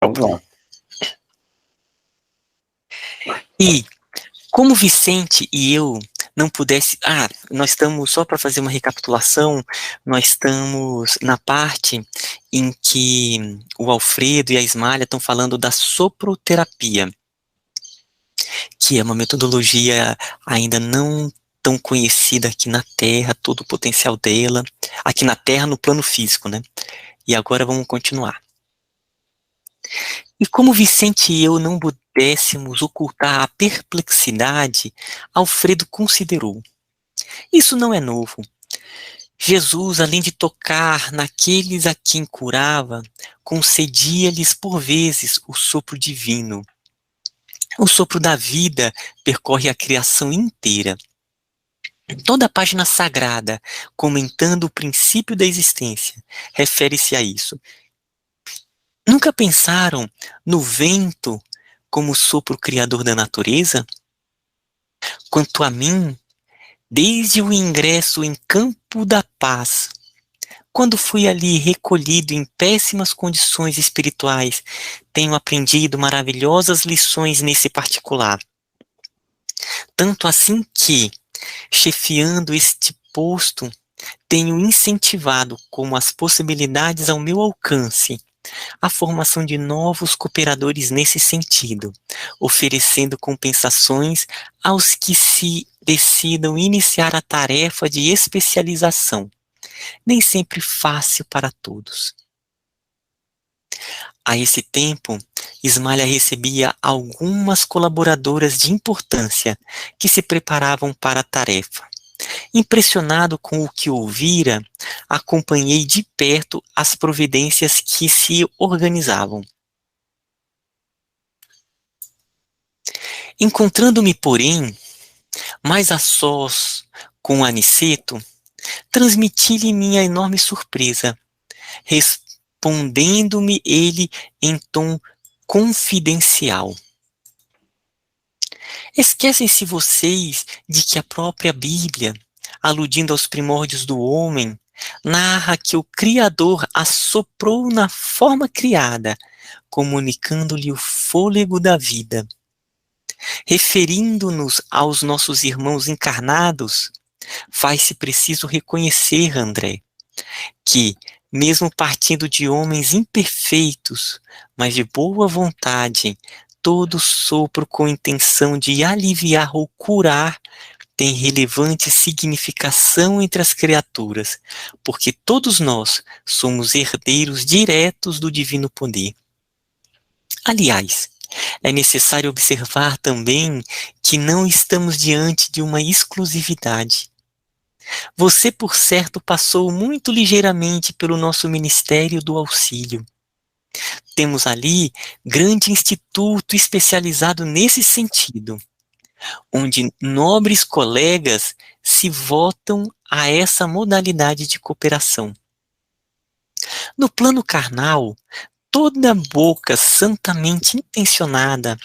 Vamos lá. E como Vicente e eu não pudesse... nós estamos, só para fazer uma recapitulação, nós estamos na parte em que o Alfredo e a Ismália estão falando da soproterapia, que é uma metodologia ainda não tão conhecida aqui na Terra, todo o potencial dela, aqui na Terra no plano físico, né? E agora vamos continuar. E como Vicente e eu não pudéssemos ocultar a perplexidade, Alfredo considerou: isso não é novo. Jesus, além de tocar naqueles a quem curava, concedia-lhes por vezes o sopro divino. O sopro da vida percorre a criação inteira. Toda a página sagrada, comentando o princípio da existência, refere-se a isso. Nunca pensaram no vento como sopro criador da natureza? Quanto a mim, desde o ingresso em Campo da Paz, quando fui ali recolhido em péssimas condições espirituais, tenho aprendido maravilhosas lições nesse particular. Tanto assim que, chefiando este posto, tenho incentivado como as possibilidades ao meu alcance a formação de novos cooperadores nesse sentido, oferecendo compensações aos que se decidam iniciar a tarefa de especialização, nem sempre fácil para todos. A esse tempo, Ismália recebia algumas colaboradoras de importância que se preparavam para a tarefa. Impressionado com o que ouvira, acompanhei de perto as providências que se organizavam. Encontrando-me, porém, mais a sós com Aniceto, transmiti-lhe minha enorme surpresa, respondendo-me ele em tom confidencial. Esquecem-se vocês de que a própria Bíblia, aludindo aos primórdios do homem, narra que o Criador assoprou na forma criada, comunicando-lhe o fôlego da vida. Referindo-nos aos nossos irmãos encarnados, faz-se preciso reconhecer, André, que, mesmo partindo de homens imperfeitos, mas de boa vontade, todo sopro com intenção de aliviar ou curar tem relevante significação entre as criaturas, porque todos nós somos herdeiros diretos do divino poder. Aliás, é necessário observar também que não estamos diante de uma exclusividade. Você, por certo, passou muito ligeiramente pelo nosso Ministério do Auxílio. Temos ali grande instituto especializado nesse sentido, onde nobres colegas se votam a essa modalidade de cooperação. No plano carnal, toda boca santamente intencionada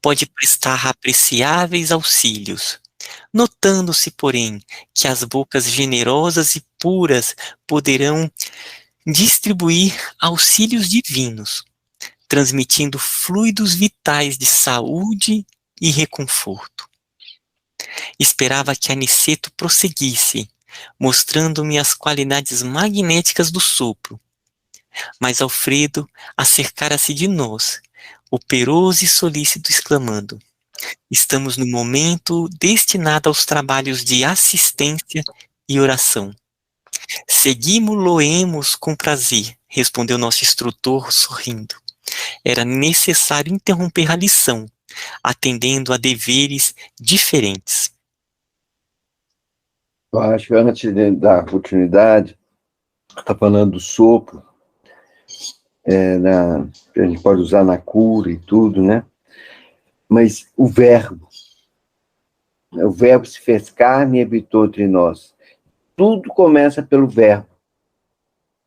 pode prestar apreciáveis auxílios, notando-se, porém, que as bocas generosas e puras poderão distribuir auxílios divinos, transmitindo fluidos vitais de saúde e reconforto. Esperava que Aniceto prosseguisse, mostrando-me as qualidades magnéticas do sopro, mas Alfredo acercara-se de nós, operoso e solícito, exclamando: estamos no momento destinado aos trabalhos de assistência e oração. Seguimo-lo-emos com prazer, respondeu nosso instrutor sorrindo. Era necessário interromper a lição, atendendo a deveres diferentes. Eu acho que antes de dar continuidade, está falando do sopro, que a gente pode usar na cura e tudo, né? Mas o verbo se fez carne e habitou entre nós. Tudo começa pelo verbo,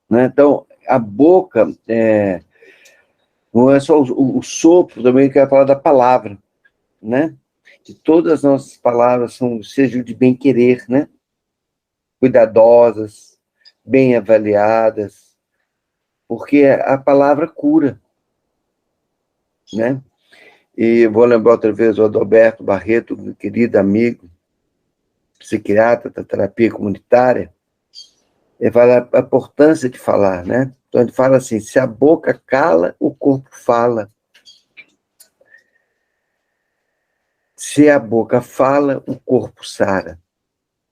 né? Então, a boca não é só o sopro, também eu quero falar da palavra, né? Que todas as nossas palavras sejam de bem-querer, né? Cuidadosas, bem avaliadas, porque a palavra cura. né? E vou lembrar outra vez o Adalberto Barreto, meu querido amigo, psiquiatra da terapia comunitária. Ele fala a importância de falar, né? Então ele fala assim, se a boca cala, o corpo fala. Se a boca fala, o corpo sara.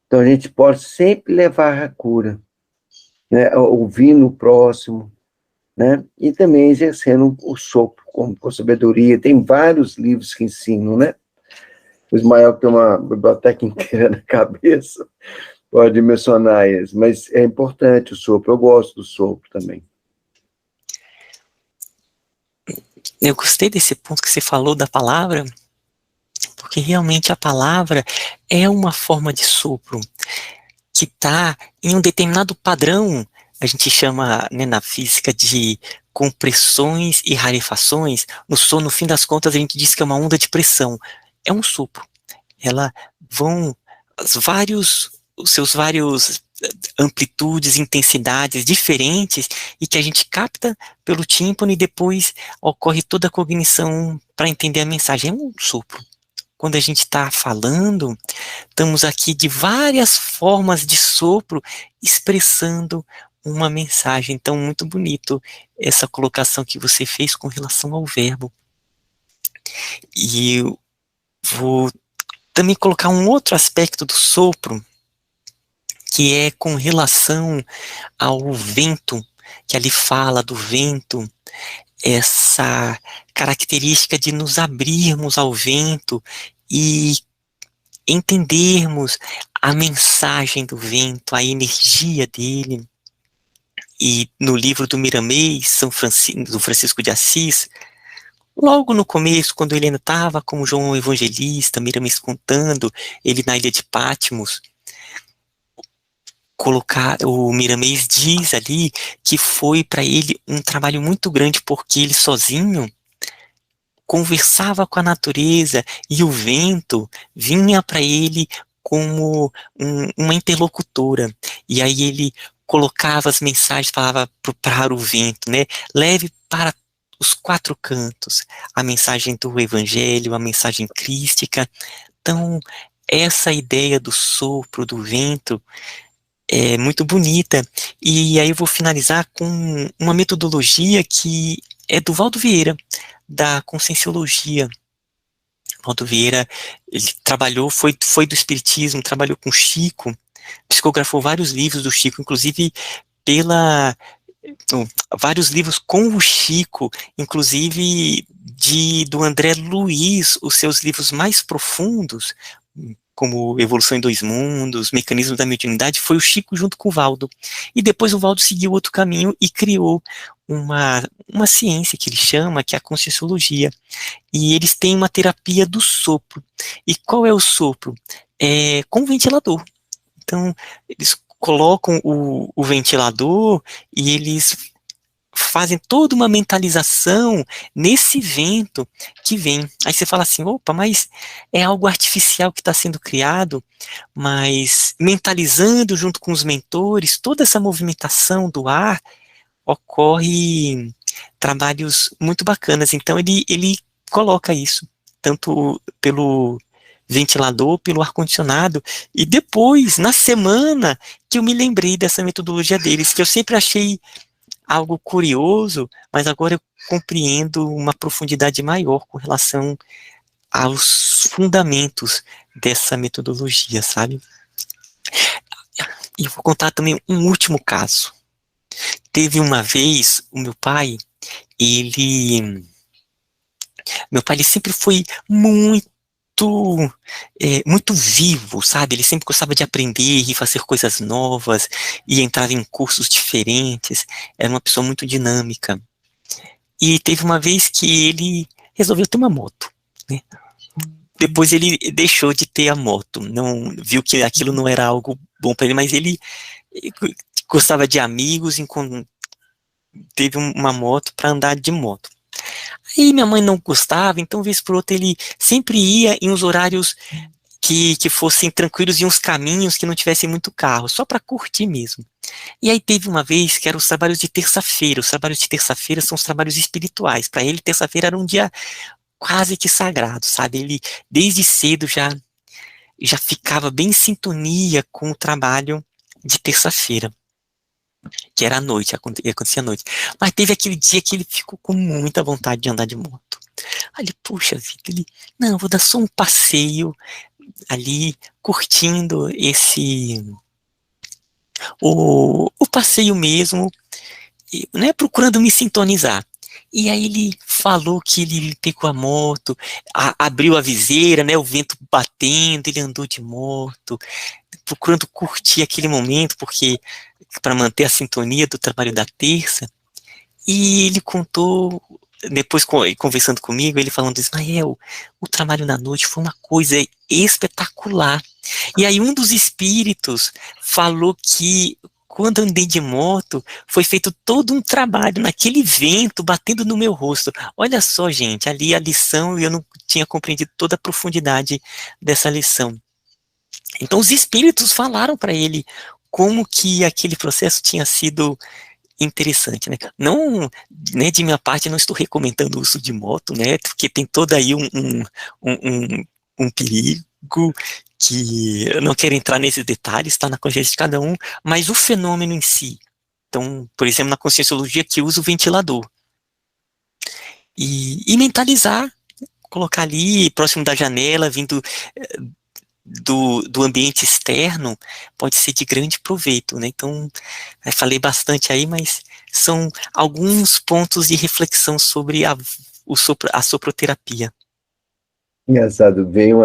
Então a gente pode sempre levar a cura, né? Ouvindo o próximo, né? E também exercendo o sopro com sabedoria. Tem vários livros que ensinam, né? O Ismael tem uma biblioteca inteira na cabeça, pode mencionar eles, mas é importante o sopro, eu gosto do sopro também. Eu gostei desse ponto que você falou da palavra, porque realmente a palavra é uma forma de sopro que está em um determinado padrão, a gente chama, né, na física de compressões e rarefações. No som, no fim das contas, a gente diz que é uma onda de pressão. É um sopro. Ela vão os seus vários amplitudes, intensidades diferentes e que a gente capta pelo tímpano e depois ocorre toda a cognição para entender a mensagem. É um sopro. Quando a gente está falando, estamos aqui de várias formas de sopro expressando uma mensagem. Então, muito bonito essa colocação que você fez com relação ao verbo. E eu vou também colocar um outro aspecto do sopro, que é com relação ao vento, que ali fala do vento, essa característica de nos abrirmos ao vento e entendermos a mensagem do vento, a energia dele. E no livro do Miramês, do Francisco de Assis, logo no começo, quando ele ainda estava como João Evangelista, Miramês contando, ele na ilha de Patmos, o Miramês diz ali que foi para ele um trabalho muito grande, porque ele sozinho conversava com a natureza e o vento vinha para ele como uma interlocutora. E aí ele colocava as mensagens, falava para o vento, né? Leve para os quatro cantos a mensagem do evangelho, a mensagem crística. Então, essa ideia do sopro, do vento, é muito bonita. E aí eu vou finalizar com uma metodologia que é do Valdo Vieira, da Conscienciologia. Valdo Vieira, ele trabalhou, foi do Espiritismo, trabalhou com Chico, psicografou vários livros do Chico, inclusive pela vários livros com o Chico, inclusive do André Luiz, os seus livros mais profundos, como Evolução em Dois Mundos, Mecanismos da Mediunidade, foi o Chico junto com o Valdo. E depois o Valdo seguiu outro caminho e criou uma ciência que ele chama, que é a Conscienciologia. E eles têm uma terapia do sopro. E qual é o sopro? É com ventilador. Então, eles colocam o ventilador e eles fazem toda uma mentalização nesse vento que vem. Aí você fala assim, opa, mas é algo artificial que está sendo criado, mas mentalizando junto com os mentores, toda essa movimentação do ar, ocorre trabalhos muito bacanas. Então ele coloca isso, tanto pelo ventilador, pelo ar-condicionado, e depois, na semana, que eu me lembrei dessa metodologia deles, que eu sempre achei algo curioso, mas agora eu compreendo uma profundidade maior com relação aos fundamentos dessa metodologia, sabe? E eu vou contar também um último caso. Teve uma vez, o meu pai ele sempre foi muito vivo, sabe? Ele sempre gostava de aprender e fazer coisas novas e entrava em cursos diferentes. Era uma pessoa muito dinâmica. E teve uma vez que ele resolveu ter uma moto, né? Depois ele deixou de ter a moto, não viu que aquilo não era algo bom para ele, mas ele gostava de amigos, teve uma moto para andar de moto. Aí minha mãe não gostava, então vez por outra ele sempre ia em uns horários que fossem tranquilos e uns caminhos que não tivessem muito carro, só para curtir mesmo. E aí teve uma vez que eram os trabalhos de terça-feira. Os trabalhos de terça-feira são os trabalhos espirituais. Para ele, terça-feira era um dia quase que sagrado, sabe? Ele, desde cedo, já ficava bem em sintonia com o trabalho de terça-feira, que era à noite, acontecia à noite. Mas teve aquele dia que ele ficou com muita vontade de andar de moto. Aí ele, puxa vida, não, vou dar só um passeio ali, curtindo o passeio mesmo, né, procurando me sintonizar. E aí ele falou que ele pegou a moto, abriu a viseira, né, o vento batendo, ele andou de moto, procurando curtir aquele momento, porque para manter a sintonia do trabalho da terça. E ele contou, depois conversando comigo, ele falando, Ismael, o trabalho na noite foi uma coisa espetacular. E aí um dos espíritos falou que quando andei de moto, foi feito todo um trabalho naquele vento batendo no meu rosto. Olha só, gente, ali a lição, eu não tinha compreendido toda a profundidade dessa lição. Então os espíritos falaram para ele como que aquele processo tinha sido interessante, né? Não, né, de minha parte, não estou recomendando o uso de moto, né? Porque tem todo aí um perigo que eu não quero entrar nesses detalhes, está na consciência de cada um, mas o fenômeno em si. Então, por exemplo, na conscienciologia que usa o ventilador. E mentalizar, colocar ali, próximo da janela, vindo do ambiente externo, pode ser de grande proveito, né? Então, falei bastante aí, mas são alguns pontos de reflexão sobre a soproterapia. Engraçado, veio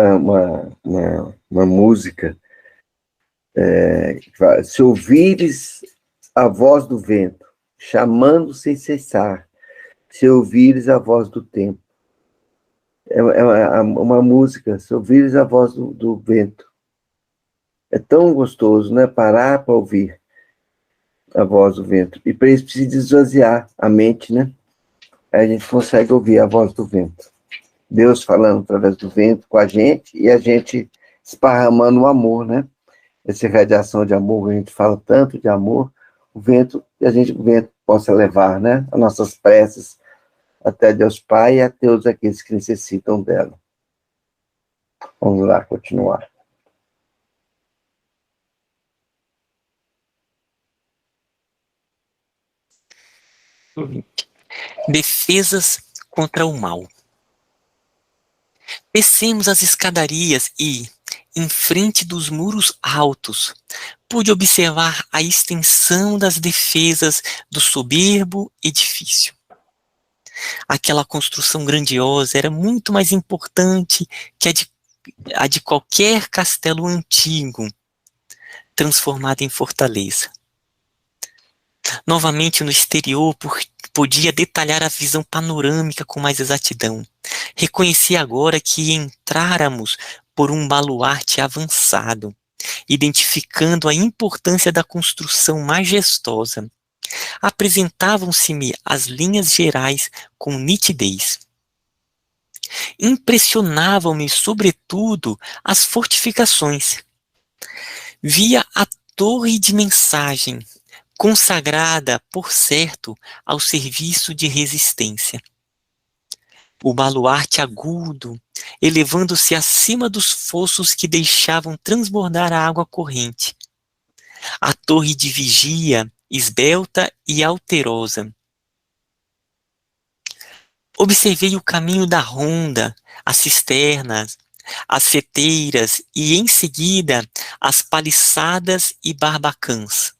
uma música, que fala, se ouvires a voz do vento, chamando sem cessar, se ouvires a voz do tempo. É uma música, se ouvires a voz do vento. É tão gostoso, né? Parar para ouvir a voz do vento. E para isso precisa esvaziar a mente, né? Aí a gente consegue ouvir a voz do vento. Deus falando através do vento com a gente e a gente esparramando o amor, né? Essa radiação de amor, a gente fala tanto de amor, o vento possa levar, né? As nossas preces até Deus Pai e a todos aqueles que necessitam dela. Vamos lá, continuar. Defesas contra o mal. Descemos as escadarias e, em frente dos muros altos, pude observar a extensão das defesas do soberbo edifício. Aquela construção grandiosa era muito mais importante que a de qualquer castelo antigo, transformado em fortaleza. Novamente no exterior, podia detalhar a visão panorâmica com mais exatidão. Reconheci agora que entráramos por um baluarte avançado, identificando a importância da construção majestosa. Apresentavam-se-me as linhas gerais com nitidez. Impressionavam-me, sobretudo, as fortificações. Via a torre de mensagem, consagrada, por certo, ao serviço de resistência. O baluarte agudo, elevando-se acima dos fossos que deixavam transbordar a água corrente. A torre de vigia, esbelta e alterosa. Observei o caminho da ronda, as cisternas, as seteiras e, em seguida, as paliçadas e barbacãs,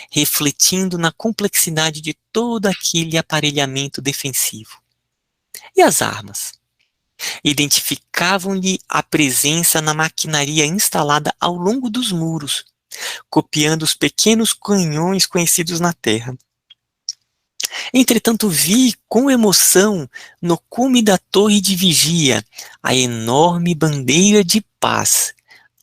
refletindo na complexidade de todo aquele aparelhamento defensivo. E as armas? Identificavam-lhe a presença na maquinaria instalada ao longo dos muros, copiando os pequenos canhões conhecidos na terra. Entretanto, vi com emoção, no cume da torre de vigia, a enorme bandeira de paz,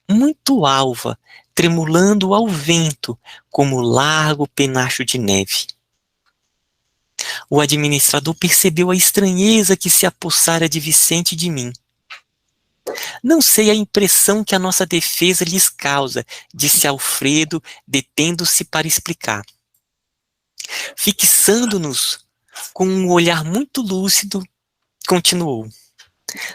muito alva, tremulando ao vento, como largo penacho de neve. O administrador percebeu a estranheza que se apossara de Vicente e de mim. Não sei a impressão que a nossa defesa lhes causa, disse Alfredo, detendo-se para explicar. Fixando-nos com um olhar muito lúcido, continuou.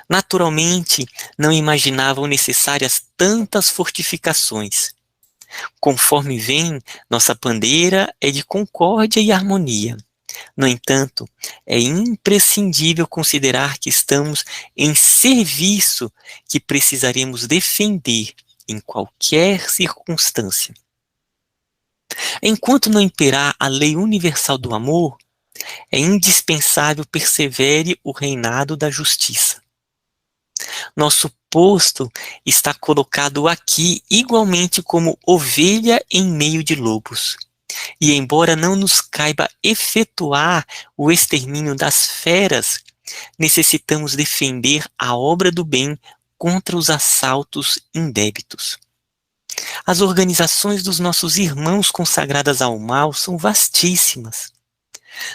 Naturalmente, não imaginavam necessárias tantas fortificações. Conforme vem, nossa bandeira é de concórdia e harmonia. No entanto, é imprescindível considerar que estamos em serviço que precisaremos defender em qualquer circunstância. Enquanto não imperar a lei universal do amor, é indispensável persevere o reinado da justiça. Nosso posto está colocado aqui igualmente como ovelha em meio de lobos. E embora não nos caiba efetuar o extermínio das feras, necessitamos defender a obra do bem contra os assaltos indébitos. As organizações dos nossos irmãos consagradas ao mal são vastíssimas.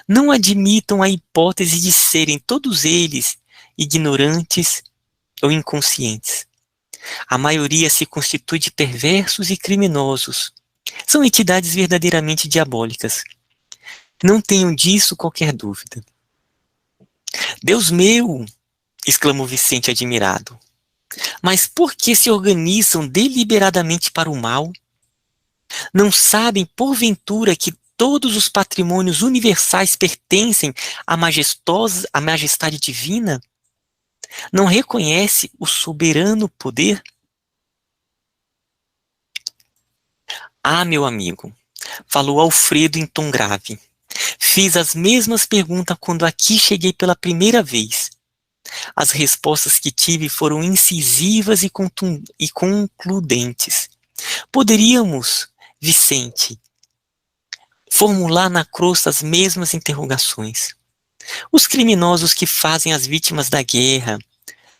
Não admitam a hipótese de serem todos eles ignorantes ou inconscientes. A maioria se constitui de perversos e criminosos. São entidades verdadeiramente diabólicas. Não tenham disso qualquer dúvida. Deus meu! Exclamou Vicente admirado. Mas por que se organizam deliberadamente para o mal? Não sabem, porventura, que todos os patrimônios universais pertencem à majestade divina? Não reconhece o soberano poder? Ah, meu amigo, falou Alfredo em tom grave. Fiz as mesmas perguntas quando aqui cheguei pela primeira vez. As respostas que tive foram incisivas e concludentes. Poderíamos, Vicente, formular na crosta as mesmas interrogações. Os criminosos que fazem as vítimas da guerra,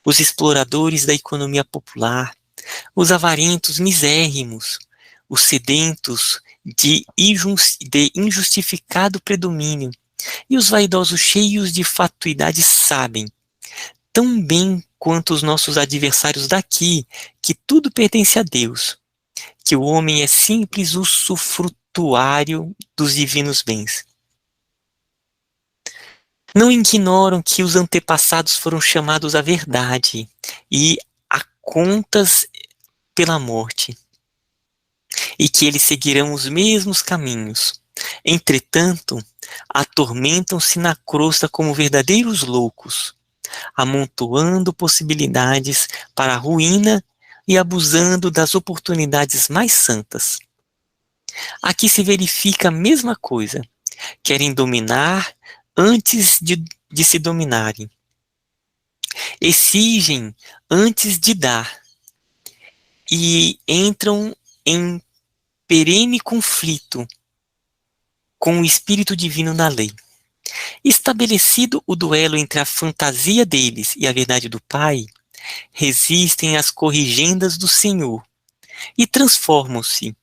os exploradores da economia popular, os avarentos misérrimos, os sedentos de injustificado predomínio e os vaidosos cheios de fatuidade sabem, tão bem quanto os nossos adversários daqui, que tudo pertence a Deus, que o homem é simples usufrutuário dos divinos bens. Não ignoram que os antepassados foram chamados à verdade e a contas pela morte, e que eles seguirão os mesmos caminhos. Entretanto, atormentam-se na crosta como verdadeiros loucos, amontoando possibilidades para a ruína e abusando das oportunidades mais santas. Aqui se verifica a mesma coisa. Querem dominar antes de se dominarem. Exigem antes de dar. E entram em perene conflito com o Espírito Divino na lei. Estabelecido o duelo entre a fantasia deles e a verdade do Pai, resistem às corrigendas do Senhor e transformam-se,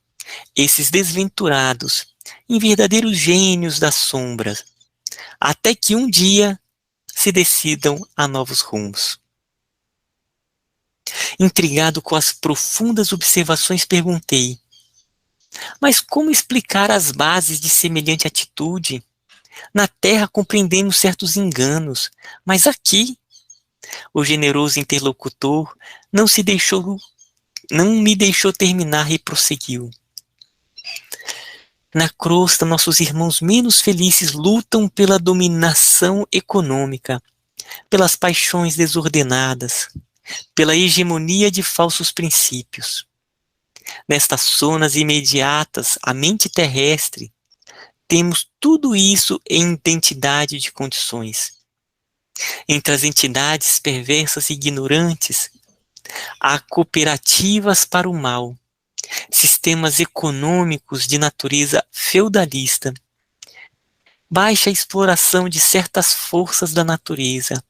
esses desventurados, em verdadeiros gênios das sombras, até que um dia se decidam a novos rumos. Intrigado com as profundas observações, perguntei: mas como explicar as bases de semelhante atitude? Na terra compreendemos certos enganos, mas aqui, o generoso interlocutor não me deixou terminar e prosseguiu. Na crosta, nossos irmãos menos felizes lutam pela dominação econômica, pelas paixões desordenadas, pela hegemonia de falsos princípios. Nestas zonas imediatas à mente terrestre, temos tudo isso em identidade de condições. Entre as entidades perversas e ignorantes, há cooperativas para o mal, sistemas econômicos de natureza feudalista, baixa exploração de certas forças da natureza,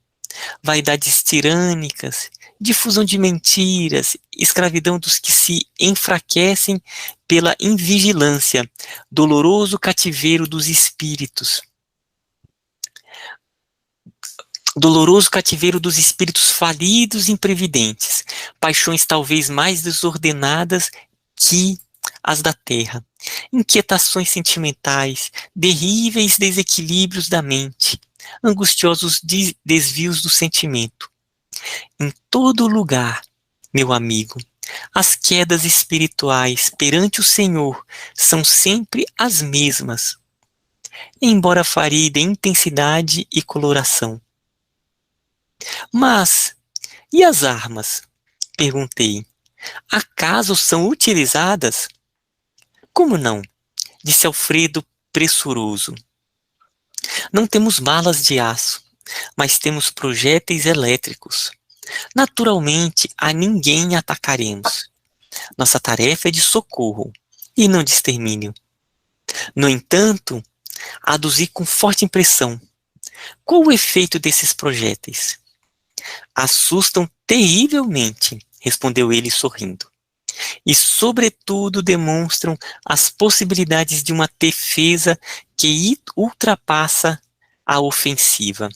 vaidades tirânicas, difusão de mentiras, escravidão dos que se enfraquecem pela invigilância, doloroso cativeiro dos espíritos. doloroso cativeiro dos espíritos falidos e imprevidentes, paixões talvez mais desordenadas que as da terra, inquietações sentimentais, terríveis desequilíbrios da mente, angustiosos desvios do sentimento. Em todo lugar, meu amigo, as quedas espirituais perante o Senhor são sempre as mesmas, embora varie de intensidade e coloração. Mas, e as armas? Perguntei. Acaso são utilizadas? Como não? Disse Alfredo pressuroso. Não temos balas de aço, mas temos projéteis elétricos. Naturalmente, a ninguém atacaremos. Nossa tarefa é de socorro e não de extermínio. No entanto, aduzi com forte impressão. Qual o efeito desses projéteis? Assustam terrivelmente, respondeu ele sorrindo. E, sobretudo, demonstram as possibilidades de uma defesa que ultrapassa a ofensiva.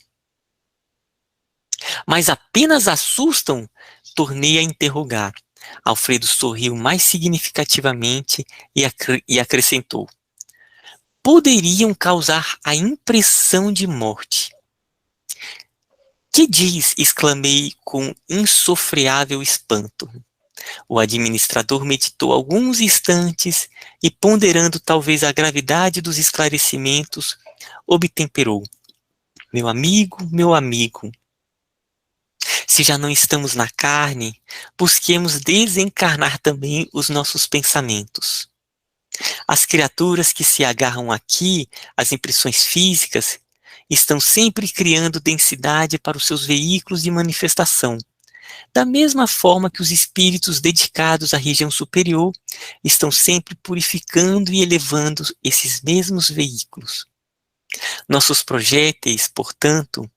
Mas apenas assustam? Tornei a interrogar. Alfredo sorriu mais significativamente e acrescentou. Poderiam causar a impressão de morte. Que diz? Exclamei com insofreável espanto. O administrador meditou alguns instantes e, ponderando talvez a gravidade dos esclarecimentos, obtemperou. Meu amigo, se já não estamos na carne, busquemos desencarnar também os nossos pensamentos. As criaturas que se agarram aqui às impressões físicas estão sempre criando densidade para os seus veículos de manifestação, da mesma forma que os espíritos dedicados à região superior estão sempre purificando e elevando esses mesmos veículos. Nossos projéteis, portanto,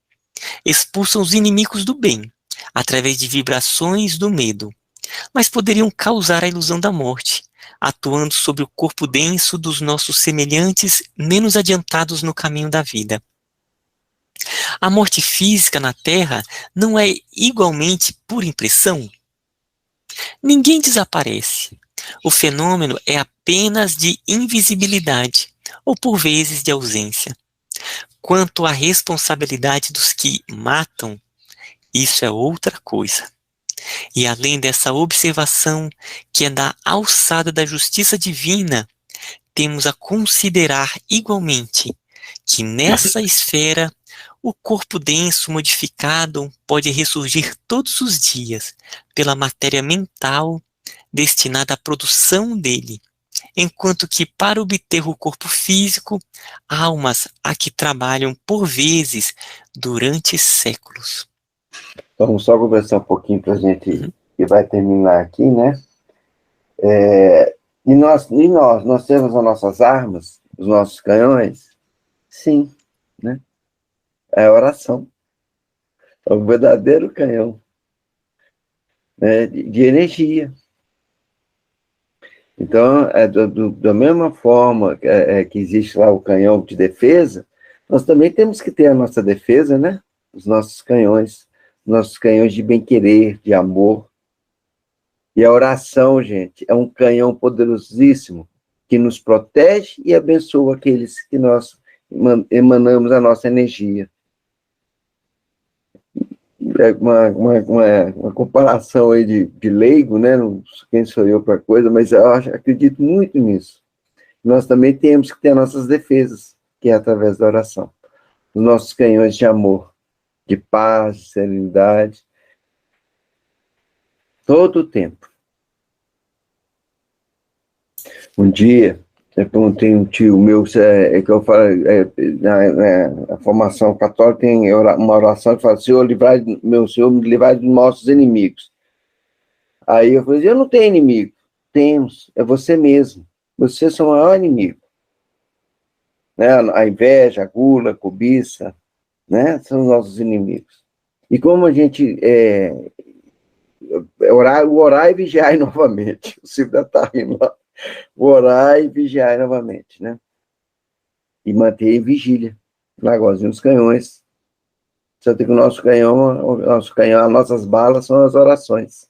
expulsam os inimigos do bem, através de vibrações do medo, mas poderiam causar a ilusão da morte, atuando sobre o corpo denso dos nossos semelhantes menos adiantados no caminho da vida. A morte física na Terra não é igualmente por impressão? Ninguém desaparece. O fenômeno é apenas de invisibilidade, ou por vezes de ausência. Quanto à responsabilidade dos que matam, isso é outra coisa. E além dessa observação, que é da alçada da justiça divina, temos a considerar igualmente que nessa esfera o corpo denso modificado pode ressurgir todos os dias pela matéria mental destinada à produção dele, enquanto que para obter o corpo físico, almas há que trabalham por vezes durante séculos. Vamos só conversar um pouquinho para a gente, que vai terminar aqui, né? E nós temos as nossas armas, os nossos canhões? Sim, né? É a oração. É o verdadeiro canhão, né, de energia. Então, da mesma forma que existe lá o canhão de defesa, nós também temos que ter a nossa defesa, né? Os nossos canhões de bem-querer, de amor. E a oração, gente, é um canhão poderosíssimo que nos protege e abençoa aqueles que nós emanamos a nossa energia. É uma comparação aí de leigo, né? Não, quem sou eu para coisa, mas eu acredito muito nisso. Nós também temos que ter nossas defesas, que é através da oração. Os nossos canhões de amor, de paz, de serenidade, todo o tempo. Um dia, eu perguntei a um tio meu, que eu falo, na formação católica tem uma oração que fala, Senhor, meu Senhor, me livrai dos nossos inimigos. Aí eu falei, eu não tenho inimigo. Temos, é você mesmo. Você é o seu maior inimigo. Né? A inveja, a gula, a cobiça, né? São os nossos inimigos. E como a gente orar e vigiar novamente. O Silvio está rindo lá. Orar e vigiar novamente, né? E manter vigília. Lagozinho dos Canhões. Só que o nosso canhão, as nossas balas são as orações.